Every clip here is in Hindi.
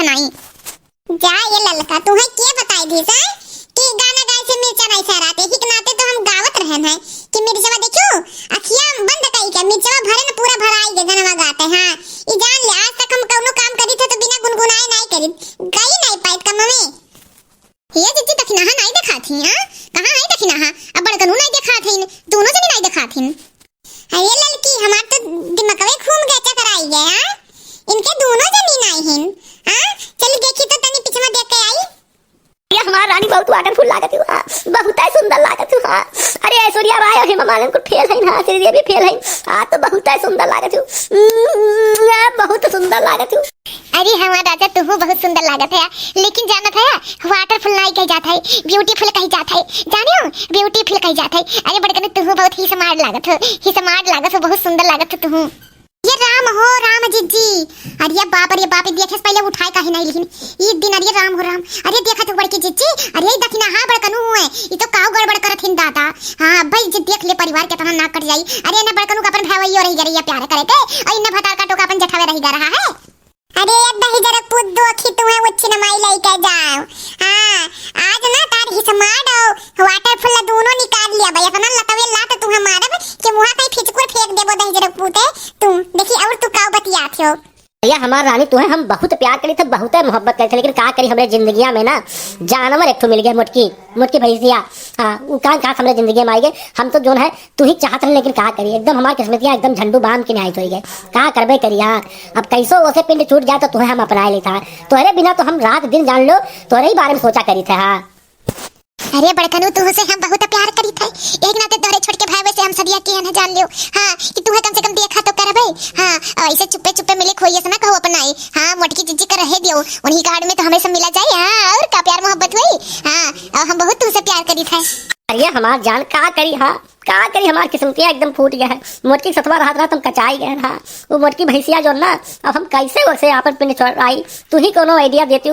नहीं। जा ये ललका तुम्हें के बताई दी सा कि गाना गाए से मिर्चा नहीं सराते ही के नाते तो हम गावत रहन है कि मिर्चवा देखो अखियां बंद कई के मिर्चवा भरे न पूरा भराई के गाना गाते। हां ई जान ले आज तक हम कोनो काम करी थे तो बिना गुनगुनाए नहीं करी गई नहीं पाइत का मम्मी। ये जिज्जी दखिना नहीं देखा थी। हां कहां है दखिना अब बड़कनु नहीं देखा थी दोनों जनी नहीं देखा थी। अरे ललकी हमार तो दिमागवे घूम गया चक्कर आई गया इनके दोनों जनी नहीं हैं। हां चल देखी तो तनी पीछे में देख के आई। ये हमार रानी बहुत वंडरफुल लागत है। हां बहुत ही सुंदर लागत है। हां अरे ऐश्वर्या राय और हेमा मालिनी को फेल है ना श्रीदेवी भी फेल है। हां तो बहुत ही सुंदर लागत है बहुत सुंदर लागत है। अरे हमारा राजा तू बहुत सुंदर लागत है लेकिन जानत है वाटरफुल नहीं कही जाता है ब्यूटीफुल कही जाता है जाने हो ब्यूटीफुल कही जाता है। अरे बड़कने तू बहुत ही स्मार्ट लागत है ही स्मार्ट लागत है बहुत सुंदर लागत है तू। ये राम हो राम जिज्जी अरे बाप देखे पहले उठाए काहे नहीं लेकिन एक दिन अरे राम हो राम अरे देखा तो बड़की जिज्जी अरे दखिना हां बड़कनु है ये तो काऊ गड़बड़ करत हिन दादा। हां भाई जे देख ले परिवार के तना ना कट जाई अरे ना बड़कनु का अपन भाई और रही गरिया प्यार करे के और इने भतार का टोका अपन जठावे रही गा रहा है। अरे दही जरा पुद दो खी तुम्हें उच्च नमाई लेके जाओ। हां आज ना तार ही समाड वाटरफुल दोनों निकाल लिया भाई अपना लतवे लात तुम्हें मारब कि मुहा कहीं फिचकुर फेंक देबो दही जरा पुते तुम देखी और तू का बतिया थियो। भैया हमार रानी तुम्हें हम बहुत प्यार करी थे बहुत मोहब्बत करी थे लेकिन का करी हमरे जिंदगिया में ना जानवर एक तो मिल गया मोटकी भैंसिया। हां वो का हमरे जिंदगी में आई गए हम तो जोन है तू ही चाहत रहे लेकिन का करी एकदम हमार किस्मतिया एकदम झंडू बाम के नहीं हो गए का करबे करी यार। अब कैसो ओसे पिंड छूट जाए तो तुम्हें हम अपना लेता तोहरे बिना तो हम रात दिन जान लो तोहरे ही बारे में सोचा करी थे। हां अरे बड़कनु तुमसे हम बहुत प्यार करी थे एक नाते तोरे छोड़ के भाई वैसे हम सदिया के न जान लियो। हां कि तू कम से कम देखा तो कर भाई। हां ऐसे चुप्पे मिले खोइए से ना कहो अपनाई। हां मोटकी जिज्जी कर रहे दियो उन्हीं कार्ड में तो हमें सब मिला जाए। हां और का प्यार मोहब्बत हुई। हां हम बहुत तुमसे प्यार करी थे। अरे हमार जान का करी। हां का करी हमार किस्मतिया एकदम फूट गया है मोटकी सतवा रात हम कचाई गए। हां वो मोटकी भैंसिया जो ना अब हम कैसे वैसे अपन पिंड छोड़ाई तू ही कोनो आइडिया देती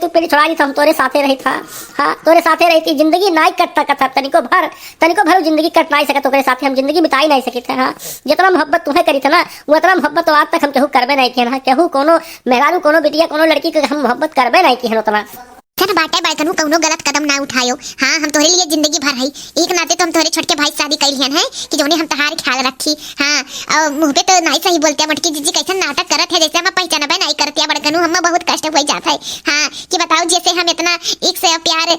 पिंड छोड़ाई तो हम तोरे साथे रही था। हां तोरे साथे रही थी जिंदगी नहीं कटता तनिको भर जिंदगी कट नहीं सकत तोरे साथे हम जिंदगी बिताई नहीं सकी थे। हां जितना मोहब्बत तुम्हें करी था ना वो उतना मोहब्बत तो आज तक हम केहू करबे नहीं किए ना केहू कोनो मेहरारू कोनो बिटिया कोनो लड़की के हम मोहब्बत करबे नहीं किए उतना चल बाटे बड़कनु कौनो गलत कदम ना उठायो। हां हम तोरे लिए जिंदगी भर है एक नाते तो हम तोरे छोड़ के भाई शादी कइलियन है कि जोने हम तहार ख्याल रखी। हां और मुंह पे तो नहीं सही बोलते मोटकी जिज्जी कैसे नाटक करत है जैसे हम पहचानबे नहीं करते बड़कनु हम बहुत कष्ट हो जाता है। हां कि बताओ जैसे हम इतना एक से प्यार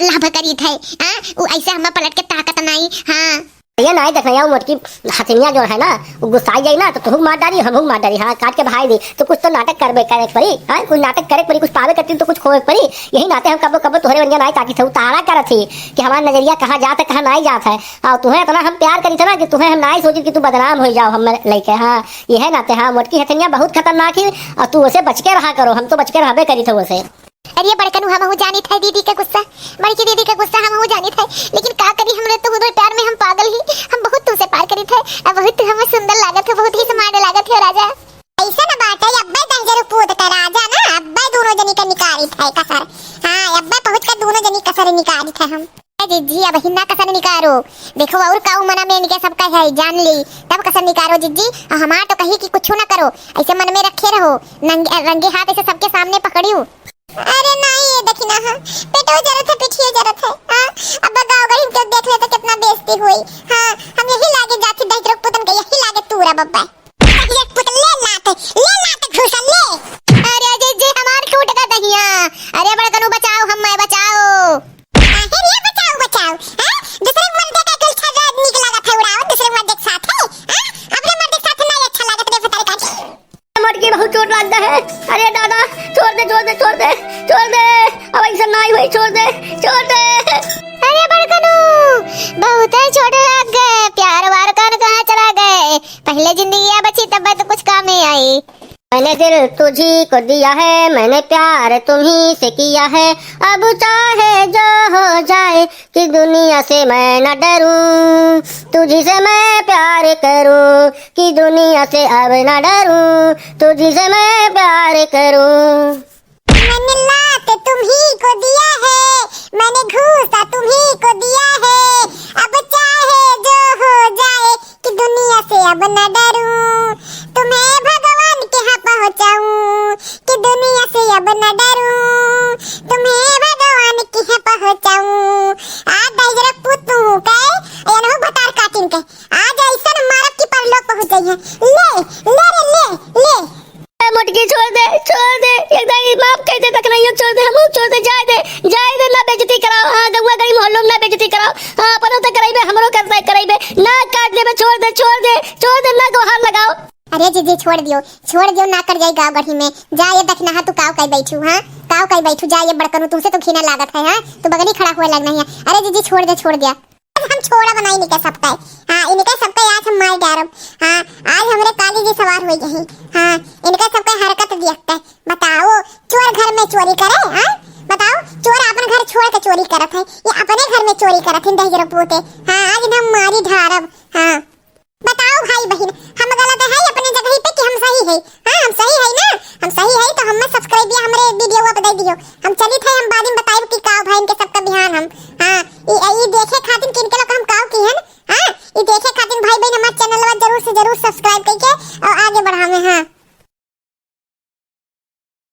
लाभ करी थे। हां वो ऐसे हम पलट के ताकत नहीं। हां ये नहीं देखना यार मोटकी हथिनिया जो है ना वो गुस्साई जाए ना तो तू मार डाली हम मार डाली। हाँ काट के भाई दी तो कुछ तो नाटक करे पड़ी। हाँ कुछ नाटक करे पड़ी कुछ पावे करती तो कुछ खोए पड़ी यही नाते हम कब तोहरे बनिया नहीं ताकि थे तारा कर थी कि हमारा नजरिया कहाँ जाता है कहाँ नहीं जाता है। और तुम्हें इतना हम प्यार करी थे ना कि तुम्हें हम नहीं सोची कि तू बदनाम हो जाओ हम लेके। हाँ ये है नाते। हाँ मोटकी हथिनिया बहुत खतरनाक है और तू उसे बच के रहा करो हम तो बच के रहबे करी थे उसे। अरे बड़कनु हम हो जानी था दीदी का गुस्सा बड़की दीदी का गुस्सा हम हो जानी था लेकिन का करी हमरे तो उधर प्यार में हम पागल ही हम बहुत तुमसे प्यार करी थे अब बहुत हमें सुंदर लागत है बहुत ही स्मार्ट लागत है राजा। ऐसा ना बात है अब्बा दंजर पूत का राजा ना अब्बा दोनों जनी का निकारी था कसर। हां अब्बा पहुंच कर दोनों जनी कसर निकारी थे हम जिज्जी अब हिन्ना कसर निकारो देखो और काऊ मना में इनके सबका है जान ली तब कसर निकारो जिज्जी हमार तो कही कि कुछ ना करो ऐसे मन में रखे रहो रंगे हाथ ऐसे सबके सामने पकड़ियो। अरे नहीं ये देखिना हां पेटो जरूरत है पिठियो जरूरत है। हां अब गांव गरीब के देख ले तो कितना बेइज्जती हुई। हां हम यही लागे जाति दहिद्र पुतन के यही लागे तूरा बब्बा ये पुत ले लाते घुसा ले। अरे जी हमार टूट का दहिया अरे बड़कनु बचाओ हम मैं बचाओ। अरे ये बचाओ। हां दूसरे मर्द का गल छा निकला था उड़ाओ दूसरे मर्द के साथ है। हां अपने मर्द के साथ नहीं अच्छा लागत रे बताई का मोटकी बहुत चोट लगता है। अरे दादा छोड़ दे अब ऐसा नहीं हुई छोड़ दे। अरे बड़कनु बहुत चोट लग गए प्यार वार कर कहाँ चला गए पहले जिंदगी बची तब तो कुछ काम नहीं आई। मैंने दिल तुझी को दिया है मैंने प्यार तुम्ही से किया है अब चाहे जो हो जाए कि दुनिया से मैं न डरूं तुझी से मैं प्यार करूं कि दुनिया से अब न डरूं तुझी से मैं प्यार करूं। मैंने लात तुम्ही को दिया है मैंने घूसा तुम्ही को दिया है अब चाहे जो हो जाए कि दुनिया से अब न डरूं तुम्हें भगवान के यहाँ पहुँचाऊं कि दुनिया से अब न डरूं, तुम्हें भगवान की है पहुंचाऊं। आ दाइजरा पुतू के यानो भतार काटिन के आज ऐसा मारब की परलोक पहुंच गई है। ले ले रे ले ए मोटकी छोड़ दे एकदम माफ कर दे तक नहीं छोड़ दे, हम छोड़ दे, जाए दे ना बेइज्जती कराओ। हां गौवा गली मोहल्लों में ना बेइज्जती कराओ। हां अपनो तो कराइबे, हमरो करता कराइबे ना, काट देबे, छोड़ दे ना गोहार लगाओ। अरे जीजी छोड़ दियो ना कर जाई गाँव गढ़ी में। जा ये देखना है तू काव कई बैठू। हां काव कई बैठू, जा ये बड़कनू तुमसे तो घिना लागत है। हां तू बगली खड़ा हुए लगना है। अरे जीजी छोड़ दिया हम छोड़ा बनाई निका सबका। हां इनका सबका आज हम मार डारब। हां आज हमरे काली जी सवार होई गई। हां इनका सबका हरकत देखते बताओ, चोर घर में चोरी करे। हां बताओ चोर अपन घर छोड़ के चोरी करत है, ये अपने घर में चोरी करत है दहिजर पोते। हां आज हम मारी ढारब। हां बताओ भाई बहन हम गलत है अपने जगह पे कि हम सही है? हां हम सही है ना, हम सही है तो हमें सब्सक्राइब या हमरे वीडियो को बता दियो। हम चली थे हम बाद में बताइब कि का भाई इनके सबका ध्यान हम। हां ये देखे खातिर किनके लोग हम काव की हन। हां ये देखे खातिर भाई बहन हमारे चैनल जरूर से जरूर सब्सक्राइब करके और आगे बढ़ावे। हां